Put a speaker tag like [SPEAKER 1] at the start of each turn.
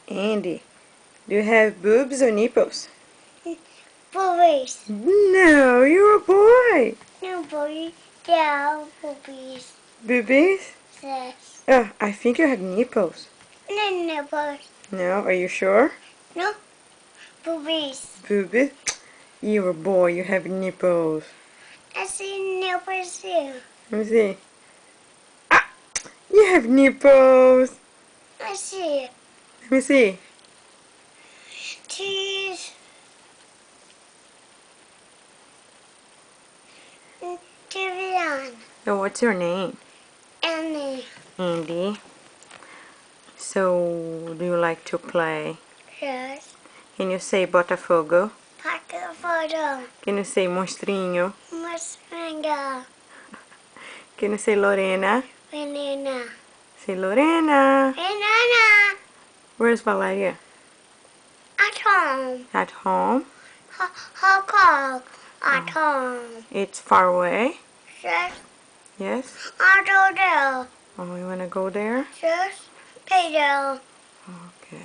[SPEAKER 1] Andy, do you have boobs or nipples?
[SPEAKER 2] Boobies.
[SPEAKER 1] No, you're a boy.
[SPEAKER 2] No boobies. Yeah, boobies.
[SPEAKER 1] Boobies?
[SPEAKER 2] Yes.
[SPEAKER 1] Oh, I think you have nipples.
[SPEAKER 2] No nipples.
[SPEAKER 1] No, are you sure?
[SPEAKER 2] No boobies.
[SPEAKER 1] Boobies? You're a boy, you have nipples.
[SPEAKER 2] I see nipples too.
[SPEAKER 1] Let me see. Ah! You have nipples.
[SPEAKER 2] I see
[SPEAKER 1] Let me see.
[SPEAKER 2] cheese. TV on.
[SPEAKER 1] So what's your name?
[SPEAKER 2] Annie.
[SPEAKER 1] Andy. So, do you like to play?
[SPEAKER 2] Yes.
[SPEAKER 1] Can you say Botafogo?
[SPEAKER 2] Pocket photo.
[SPEAKER 1] Can you say Monstrinho?
[SPEAKER 2] Mustanga.
[SPEAKER 1] Can you say Lorena?
[SPEAKER 2] Banana.
[SPEAKER 1] Say Lorena.
[SPEAKER 2] Banana.
[SPEAKER 1] Where's Valeria?
[SPEAKER 2] At home.
[SPEAKER 1] At home.
[SPEAKER 2] How call? At home.
[SPEAKER 1] It's far away.
[SPEAKER 2] Yes.
[SPEAKER 1] Yes?
[SPEAKER 2] I don't know.
[SPEAKER 1] Oh, you wanna go there?
[SPEAKER 2] Yes. Peter.
[SPEAKER 1] Okay.